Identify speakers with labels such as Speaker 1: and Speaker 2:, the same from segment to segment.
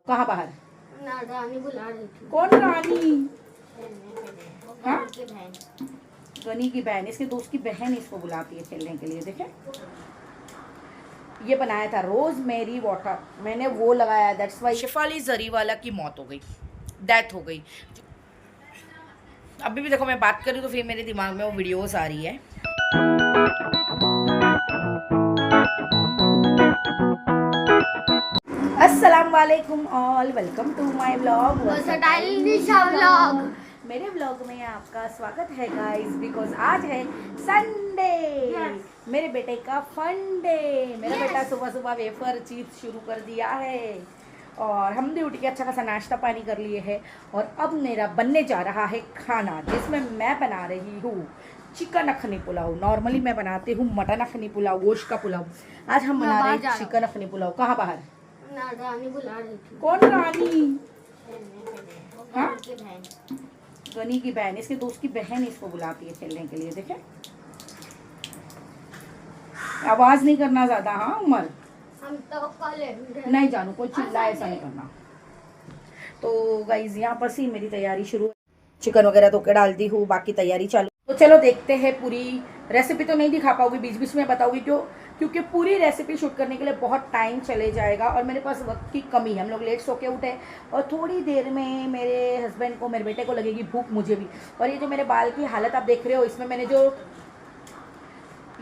Speaker 1: कहाँ बाहर?
Speaker 2: ना, रानी बुला रही थी।
Speaker 1: कौन रानी? हाँ? गनी की बहन, इसके दोस्त की बहन इसको बुलाती है खेलने के लिए। देखे, ये बनाया था रोज मेरी वाटर, मैंने वो लगाया, दैट्स वाई शेफाली जरीवाला की मौत हो गई, डेथ हो गई। अभी भी देखो मैं बात कर रही हूँ तो फिर मेरे दिमाग में वो वीडियोस आ रही है। अस्सलाम वालेकुम all, welcome to my vlog. मेरे व्लॉग में आपका स्वागत है गाइस, बिकॉज आज है संडे, मेरे बेटे का फन डे। मेरा बेटा सुबह सुबह वेफर चीज शुरू कर दिया है और हम भी उठ के अच्छा खासा नाश्ता पानी कर लिए है। और अब मेरा बनने जा रहा है खाना, जिसमें मैं बना रही हूँ चिकन अखनी पुलाव। नॉर्मली मैं बनाती हूँ मटन अखनी पुलाव, गोश्त का पुलाव। आज हम बना रहे हैं चिकन अखनी पुलाव। कहाँ बाहर?
Speaker 2: ना, रानी बुला रही थी।
Speaker 1: कौन रानी? हाँ? गनी की बहन, इसके दोस्त की बहन इसको बुलाती है खेलने के लिए। देखे, आवाज नहीं करना ज्यादा। हाँ उमर,
Speaker 2: हम तो कल
Speaker 1: नहीं जानू, कोई चिल्ला ऐसा नहीं करना। तो गाइज यहाँ पर सी मेरी तैयारी शुरू है। चिकन वगैरह धो के डाल दी हूँ, बाकी तैयारी चालू। तो चलो देखते हैं। पूरी रेसिपी तो नहीं दिखा पाऊंगी, बीच बीच में बताऊंगी क्योंकि पूरी रेसिपी शूट करने के लिए बहुत टाइम चले जाएगा और मेरे पास वक्त की कमी है। हम लोग लेट सो के उठे और थोड़ी देर में मेरे हस्बैंड को, मेरे बेटे को लगेगी भूख, मुझे भी। और ये जो मेरे बाल की हालत आप देख रहे हो, इसमें मैंने जो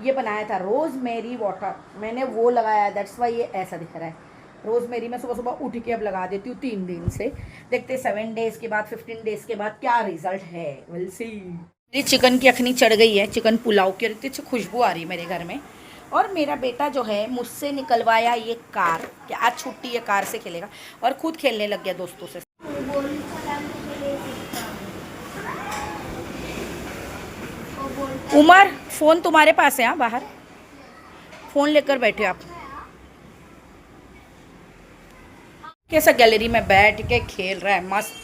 Speaker 1: ये बनाया था रोज़ मेरी वाटर, मैंने वो लगाया, दैट्स वाई ये ऐसा दिख रहा है। रोज़ मेरी मैं सुबह सुबह उठ के अब लगा देती हूँ 3 दिन से। देखते 7 डेज़ के बाद, 15 डेज़ के बाद क्या रिजल्ट है, विल सी। मेरी चिकन की अखनी चढ़ गई है, चिकन पुलाव की इतनी अच्छी खुशबू आ रही है मेरे घर में। और मेरा बेटा जो है मुझसे निकलवाया ये कार कि आज छुट्टी है, कार से खेलेगा, और खुद खेलने लग गया दोस्तों से। उमर, फोन तुम्हारे पास है? हाँ, बाहर फोन लेकर बैठे आप। कैसा गैलरी में बैठ के खेल रहा है, मस्त।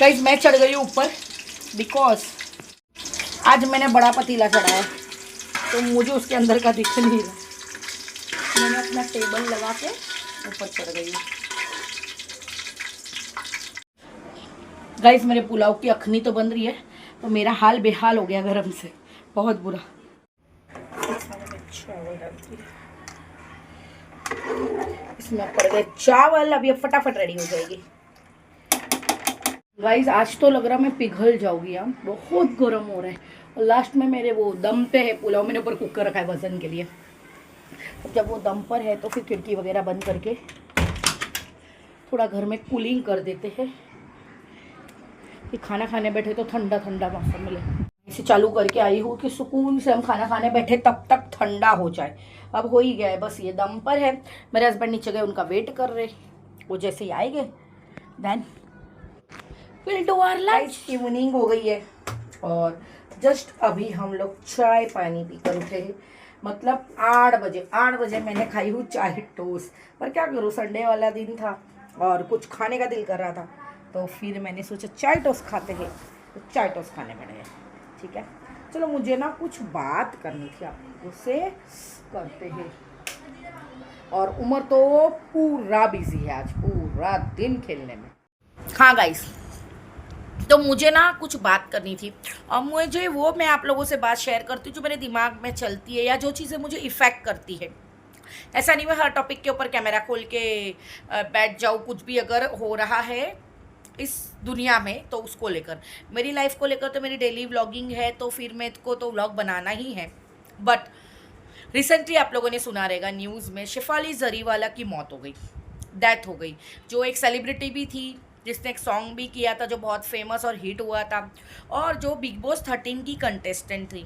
Speaker 1: गाइस मैं चढ़ गई हूँ ऊपर, बिकॉज आज मैंने बड़ा पतीला चढ़ाया तो मुझे उसके अंदर का दिख नहीं रहा। मैंने अपना टेबल लगा के ऊपर चढ़ गई हूँ। गाइस मेरे पुलाव की अखनी तो बन रही है, तो मेरा हाल बेहाल हो गया गरम से, बहुत बुरा। इसमें पड़ गए चावल, अब ये फटाफट रेडी हो जाएगी। गाइस आज तो लग रहा मैं पिघल जाऊंगी, यहाँ बहुत गर्म हो रहा है। और लास्ट में मेरे वो दम पे है पुलाव, मैंने ऊपर कुकर रखा है वजन के लिए। अब जब वो दम पर है तो फिर खिड़की वगैरह बंद करके थोड़ा घर में कूलिंग कर देते हैं कि खाना खाने बैठे तो ठंडा ठंडा मौसम मिले। इसे चालू करके आई हूँ कि सुकून से हम खाना खाने बैठे तब तक ठंडा हो जाए। अब हो ही गया है, बस ये दम पर है। मेरे हस्बैंड नीचे गए, उनका वेट कर रहे, वो जैसे ही आएंगे then will do our lunch. Evening हो गई है और जस्ट अभी हम लोग चाय पानी पीकर उठे हैं। मतलब 8 बजे मैंने खाई हूँ चाय टोस्ट। पर क्या करूँ, संडे वाला दिन था और कुछ खाने का दिल कर रहा था, तो फिर मैंने सोचा चाय टोस्ट खाते हैं, तो चाय टोस्ट खाने बैठे। ठीक है, चलो मुझे ना कुछ बात करनी थी आप लोगों से, करते हैं। और उमर तो पूरा बिजी है आज, पूरा दिन खेलने में। हाँ गाइस, तो मुझे ना कुछ बात करनी थी और मुझे वो मैं आप लोगों से बात शेयर करती हूँ जो मेरे दिमाग में चलती है या जो चीज़ें मुझे इफ़ेक्ट करती है। ऐसा नहीं मैं हर टॉपिक के ऊपर कैमरा खोल के बैठ जाऊँ। कुछ भी अगर हो रहा है इस दुनिया में तो उसको लेकर, मेरी लाइफ को लेकर तो मेरी डेली व्लॉगिंग है, तो फिर मेरे को तो व्लॉग बनाना ही है। बट रिसेंटली आप लोगों ने सुना रहेगा न्यूज़ में शेफाली जरीवाला की मौत हो गई, डेथ हो गई। जो एक सेलिब्रिटी भी थी, जिसने एक सॉन्ग भी किया था जो बहुत फेमस और हिट हुआ था, और जो बिग बॉस 13 की कंटेस्टेंट थी।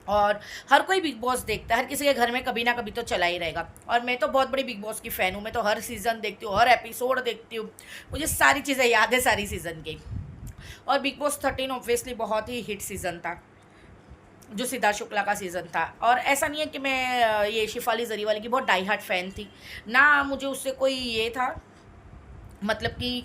Speaker 1: और हर कोई बिग बॉस देखता है, हर किसी के घर में कभी ना कभी तो चला ही रहेगा। और मैं तो बहुत बड़ी बिग बॉस की फ़ैन हूँ, मैं तो हर सीज़न देखती हूँ, हर एपिसोड देखती हूँ, मुझे सारी चीज़ें याद है सारी सीज़न की। और बिग बॉस 13 ऑब्वियसली बहुत ही हिट सीज़न था, जो सिद्धार्थ शुक्ला का सीज़न था। और ऐसा नहीं है कि मैं ये शेफाली जरीवाला की बहुत डाई हार्ट फ़ैन थी ना, मुझे उससे कोई ये था, मतलब कि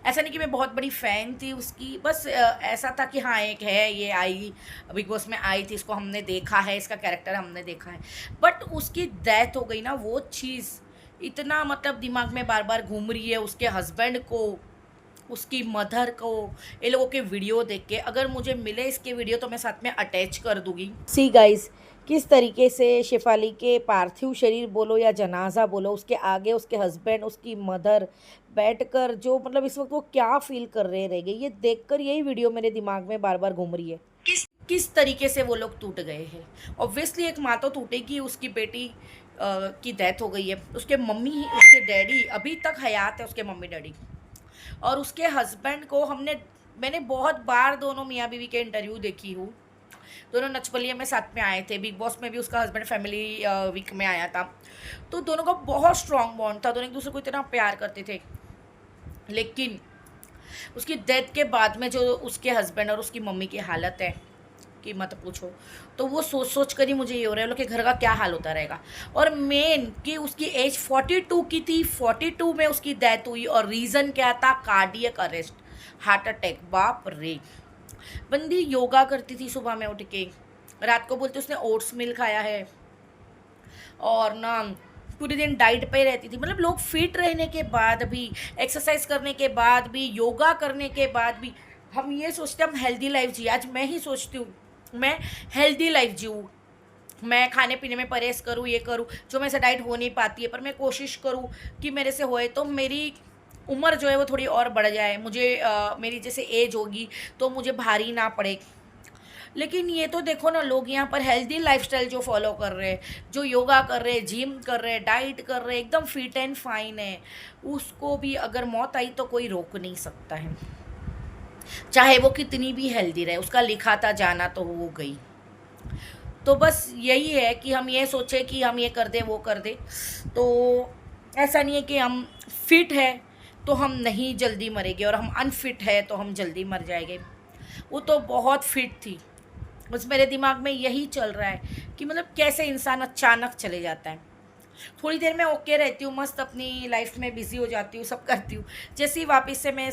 Speaker 1: ऐसा नहीं कि मैं बहुत बड़ी फ़ैन थी उसकी, बस ऐसा था कि हाँ एक है, ये आई बिग बॉस में आई थी, इसको हमने देखा है, इसका कैरेक्टर हमने देखा है। बट उसकी डेथ हो गई ना, वो चीज़ इतना मतलब दिमाग में बार बार घूम रही है उसके हस्बैंड को, उसकी मदर को, ये लोगों के वीडियो देख के। अगर मुझे मिले इसके वीडियो तो मैं साथ में अटैच कर दूंगी। सी गाइस, किस तरीके से शेफाली के पार्थिव शरीर बोलो या जनाजा बोलो, उसके आगे उसके हस्बैंड, उसकी मदर बैठकर जो मतलब इस वक्त वो क्या फील कर रहे रहेंगे, ये देखकर यही वीडियो मेरे दिमाग में बार बार घूम रही है। किस तरीके से वो लोग टूट गए हैं। ऑब्वियसली एक माँ तो टूटेगी, उसकी बेटी की डेथ हो गई है, उसके मम्मी उसके डैडी अभी तक हयात है, उसके मम्मी डैडी, और उसके हस्बैंड को मैंने बहुत बार दोनों मियाँ बीवी के इंटरव्यू देखी हूँ। दोनों नचबलिया में साथ में आए थे, बिग बॉस में भी उसका हस्बैंड फैमिली वीक में आया था, तो दोनों का बहुत स्ट्रॉन्ग बॉन्ड था, दोनों एक दूसरे को इतना प्यार करते थे। लेकिन उसकी डेथ के बाद में जो उसके हस्बैंड और उसकी मम्मी की हालत है कि मत पूछो, तो वो सोच सोच कर ही मुझे ये हो रहा है कि घर का क्या हाल होता रहेगा। और मेन कि उसकी एज 42 की थी, 42 में उसकी डेथ हुई, और रीज़न क्या था? Cardiac arrest, heart attack. बाप रे, बंदी योगा करती थी सुबह में उठ के, रात को बोलते उसने ओट्स मिल खाया है, और ना पूरे दिन डाइट पे रहती थी। मतलब लोग फिट रहने के बाद भी, एक्सरसाइज करने के बाद भी, योगा करने के बाद भी हम ये सोचते हैं हम हेल्दी लाइफ जिए। आज मैं ही सोचती हूँ मैं हेल्दी लाइफ जीऊँ, मैं खाने पीने में परहेज़ करूँ, ये करूँ, जो मेरे से डाइट हो नहीं पाती है, पर मैं कोशिश करूँ कि मेरे से होए, तो मेरी उम्र जो है वो थोड़ी और बढ़ जाए, मुझे मेरी जैसे एज होगी तो मुझे भारी ना पड़े। लेकिन ये तो देखो ना, लोग यहाँ पर हेल्दी लाइफस्टाइल जो फॉलो कर रहे हैं, जो योगा कर रहे हैं, जिम कर रहे हैं, डाइट कर रहे हैं, एकदम फिट एंड फाइन है, उसको भी अगर मौत आई तो कोई रोक नहीं सकता है, चाहे वो कितनी भी हेल्दी रहे। उसका लिखा था जाना तो वो गई। तो बस यही है कि हम ये सोचें कि हम ये कर दें वो कर दें, तो ऐसा नहीं है कि हम फिट है तो हम नहीं जल्दी मरेंगे, और हम अनफिट है तो हम जल्दी मर जाएंगे। वो तो बहुत फिट थी, बस मेरे दिमाग में यही चल रहा है कि मतलब कैसे इंसान अचानक चले जाता है। थोड़ी देर में ओके रहती हूँ, मस्त अपनी लाइफ में बिज़ी हो जाती हूँ, सब करती हूँ। जैसे ही वापस से मैं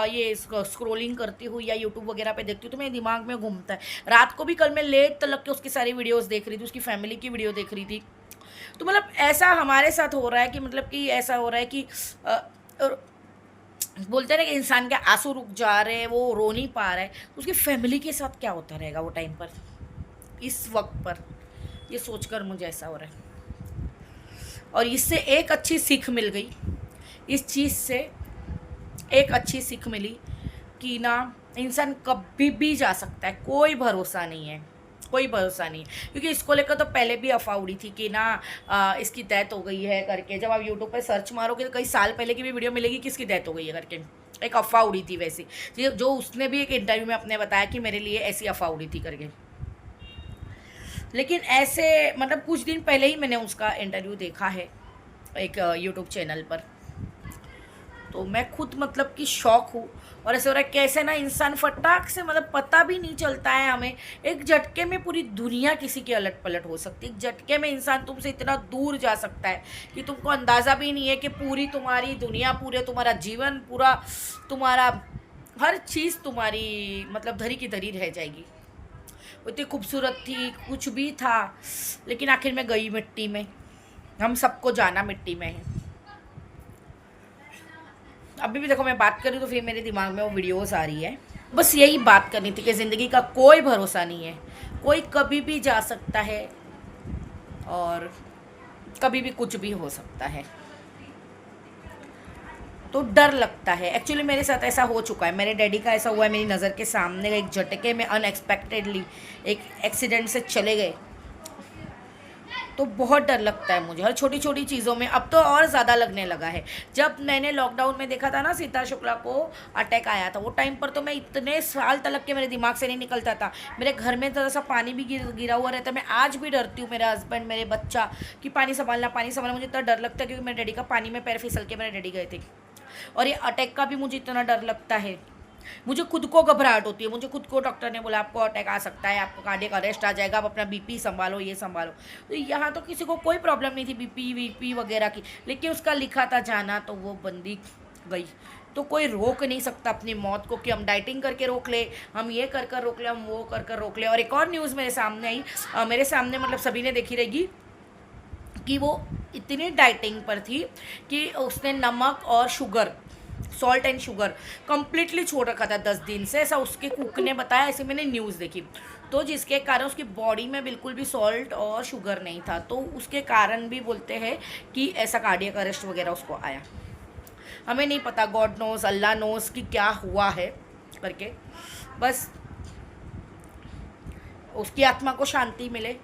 Speaker 1: ये स्क्रॉलिंग करती हूँ या यूट्यूब वगैरह पे देखती हूँ तो मेरे दिमाग में घूमता है। रात को भी कल मैं लेट तक के उसकी सारी वीडियोस देख रही थी, उसकी फैमिली की वीडियो देख रही थी। तो मतलब ऐसा हमारे साथ हो रहा है कि मतलब कि ऐसा हो रहा है कि बोलते हैं ना कि इंसान के आंसू रुक जा रहे हैं, वो रो नहीं पा रहा है, तो उसकी फैमिली के साथ क्या होता रहेगा वो टाइम पर, इस वक्त पर, ये सोचकर मुझे ऐसा हो रहा है। और इससे एक अच्छी सीख मिल गई, इस चीज़ से एक अच्छी सीख मिली कि ना इंसान कभी भी जा सकता है, कोई भरोसा नहीं है, कोई भरोसा नहीं है। क्योंकि इसको लेकर तो पहले भी अफवाह उड़ी थी कि ना इसकी डेथ हो गई है करके। जब आप यूट्यूब पर सर्च मारोगे तो कई साल पहले की भी वीडियो मिलेगी कि इसकी डेथ हो गई है करके, एक अफवाह उड़ी थी वैसी, जो उसने भी एक इंटरव्यू में अपने बताया कि मेरे लिए ऐसी अफवाह उड़ी थी करके। लेकिन ऐसे मतलब कुछ दिन पहले ही मैंने उसका इंटरव्यू देखा है एक यूट्यूब चैनल पर, तो मैं खुद मतलब कि शौक हूँ। और ऐसे हो रहा है कैसे ना इंसान फटाक से, मतलब पता भी नहीं चलता है हमें, एक झटके में पूरी दुनिया किसी की अलट पलट हो सकती है। एक झटके में इंसान तुमसे इतना दूर जा सकता है कि तुमको अंदाज़ा भी नहीं है कि पूरी तुम्हारी दुनिया, पूरे तुम्हारा जीवन, पूरा तुम्हारा हर चीज़ तुम्हारी मतलब धरी की धरी रह जाएगी। वो इतनी खूबसूरत थी, कुछ भी था, लेकिन आखिर में गई मिट्टी में। हम सबको जाना मिट्टी में है। अभी भी देखो मैं बात कर रही हूँ तो फिर मेरे दिमाग में वो वीडियोस आ रही है। बस यही बात करनी थी कि ज़िंदगी का कोई भरोसा नहीं है, कोई कभी भी जा सकता है और कभी भी कुछ भी हो सकता है। तो डर लगता है। एक्चुअली मेरे साथ ऐसा हो चुका है, मेरे डैडी का ऐसा हुआ है, मेरी नज़र के सामने एक झटके में अनएक्सपेक्टेडली एक एक्सीडेंट से चले गए। तो बहुत डर लगता है मुझे हर छोटी छोटी चीज़ों में। अब तो और ज़्यादा लगने लगा है। जब मैंने लॉकडाउन में देखा था ना सीता शुक्ला को अटैक आया था, वो टाइम पर तो मैं इतने साल तक के मेरे दिमाग से नहीं निकलता था। मेरे घर में थोड़ा सा पानी भी गिरा हुआ रहता है। मैं आज भी डरती हूँ, मेरे हस्बैंड, मेरे बच्चा, कि पानी संभालना। मुझे इतना डर लगता है क्योंकि मेरे डैडी का पानी में पैर फिसल के मेरे डैडी गए थे। और ये अटैक का भी मुझे इतना डर लगता है, मुझे खुद को घबराहट होती है। मुझे खुद को डॉक्टर ने बोला आपको अटैक आ सकता है, आपको कार्डियक अरेस्ट आ जाएगा, आप अपना बीपी संभालो, ये संभालो। तो यहाँ तो किसी को कोई प्रॉब्लम नहीं थी बीपी वीपी वगैरह की, लेकिन उसका लिखा था जाना तो वो बंदी गई। तो कोई रोक नहीं सकता अपनी मौत को कि हम डाइटिंग करके रोक ले, हम ये कर कर रोक ले, हम वो कर कर रोक ले। और एक और न्यूज़ मेरे सामने आई, मेरे सामने मतलब सभी ने देखी रहेगी कि वो इतनी डाइटिंग पर थी कि उसने नमक और sugar, salt and sugar completely छोड़ रखा था 10 दिन से, ऐसा उसके कुक ने बताया, ऐसे मैंने न्यूज़ देखी। तो जिसके कारण उसकी बॉडी में बिल्कुल भी सॉल्ट और शुगर नहीं था, तो उसके कारण भी बोलते हैं कि ऐसा कार्डियक अरेस्ट वगैरह उसको आया। हमें नहीं पता, गॉड नोज, अल्लाह नोज कि क्या हुआ है करके, बस उसकी आत्मा को शांति मिले।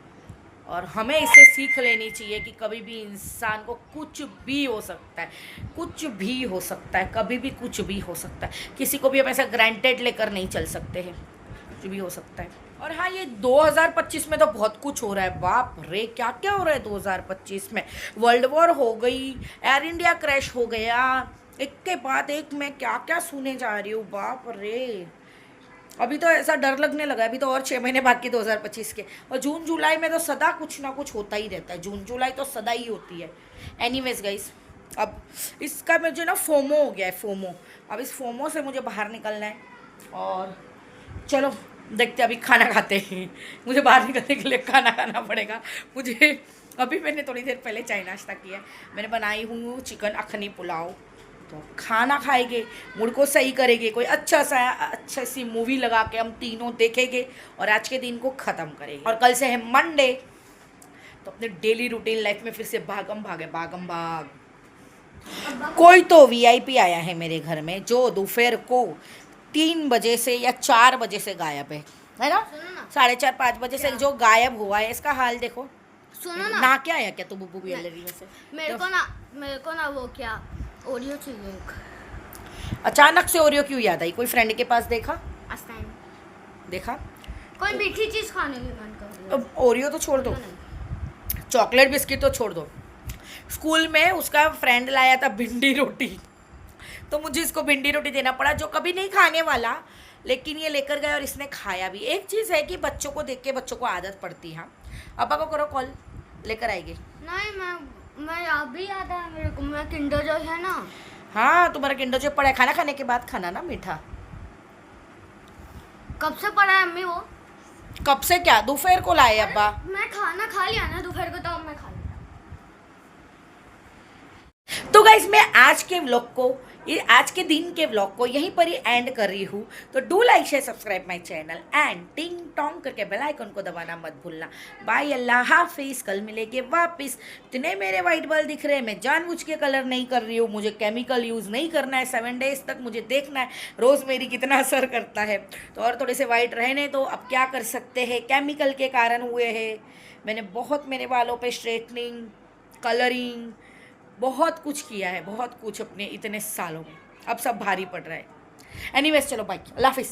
Speaker 1: और हमें इससे सीख लेनी चाहिए कि कभी भी इंसान को कुछ भी हो सकता है, कुछ भी हो सकता है, कभी भी कुछ भी हो सकता है। किसी को भी हम ऐसा ग्रांटेड लेकर नहीं चल सकते हैं, कुछ भी हो सकता है। और हाँ, ये 2025 में तो बहुत कुछ हो रहा है, बाप रे क्या क्या हो रहा है 2025 में। वर्ल्ड वॉर हो गई, एयर इंडिया क्रैश हो गया, एक के बाद एक मैं क्या क्या सुने जा रही हूँ, बाप रे। अभी तो ऐसा डर लगने लगा है, अभी तो और 6 महीने बाकी 2025 के, और जून जुलाई में तो सदा कुछ ना कुछ होता ही रहता है, जून जुलाई तो सदा ही होती है। एनीवेज गाइस, अब इसका मुझे ना फोमो हो गया है, फोमो। अब इस फोमो से मुझे बाहर निकलना है, और चलो देखते अभी खाना खाते हैं। मुझे बाहर निकलने के लिए खाना खाना पड़ेगा मुझे। अभी मैंने थोड़ी देर पहले चाय नाश्ता किया, मैंने बनाई हूँ चिकन अखनी पुलाव। तो खाना खाएंगे, मूड को सही करेंगे, कोई अच्छी सी मूवी लगा के हम तीनों देखेंगे और आज के दिन को ख़त्म करेंगे। और कल से है मंडे, तो अपने डेली रूटीन लाइफ में फिर से भागम भाग। कोई तो वीआईपी आया है मेरे घर में जो दोपहर को 3 बजे से या 4 बजे से गायब है ना, 4:30-5 बजे से जो गायब हुआ है। इसका हाल देखो।
Speaker 2: सुनो ना,
Speaker 1: ना क्या आया क्या तो बुब्बू गैलरी में से?
Speaker 2: मेरे को ना वो क्या ओरियो चाहिए एक।
Speaker 1: अचानक से ओरियो क्यों याद आई? कोई फ्रेंड के पास देखा? देखा
Speaker 2: कोई मीठी चीज खाने की मन कर रही है।
Speaker 1: अब ओरियो तो छोड़ दो, चॉकलेट बिस्किट तो छोड़ दो। स्कूल में उसका फ्रेंड लाया था भिंडी रोटी, तो मुझे इसको भिंडी रोटी देना पड़ा, जो कभी नहीं खाने वाला, लेकिन ये लेकर गए और इसने खाया भी। एक चीज़ है कि बच्चों को देख के बच्चों को आदत पड़ती है। पापा को करो कॉल, लेकर आएगी।
Speaker 2: नहीं, मैं अभी याद है मेरे को, मैं किंडर जॉय है ना।
Speaker 1: हाँ, तुम्हारा किंडर जॉय पड़ा है, खाना खाने के बाद खाना ना मीठा।
Speaker 2: कब से पड़ा है अम्मी वो?
Speaker 1: कब से क्या, दोपहर को लाए अब्बा।
Speaker 2: मैं खाना खा लिया ना दोपहर को, तो अब मैं खा लिया।
Speaker 1: तो गाइस, मैं आज के दिन के व्लॉग को यहीं पर ही एंड कर रही हूँ। तो do like share subscribe my channel and टिंग टोंग करके बेल आइकन को दबाना मत भूलना। बाय, अल्लाह हाफिज। कल मिलेंगे वापस। इतने मेरे वाइट बॉल दिख रहे हैं, मैं जानबूझ के कलर नहीं कर रही हूँ, मुझे केमिकल यूज़ नहीं करना है। 7 डेज तक मुझे देखना है रोज़मेरी कितना असर करता है। तो और थोड़े से वाइट रहने तो अब क्या कर सकते हैं, केमिकल के कारण हुए हैं। मैंने बहुत मेरे बालों पर स्ट्रेटनिंग, कलरिंग, बहुत कुछ किया है, बहुत कुछ अपने इतने सालों में। अब सब भारी पड़ रहा है। एनीवेज, चलो बाय, अल्लाह हाफिज़।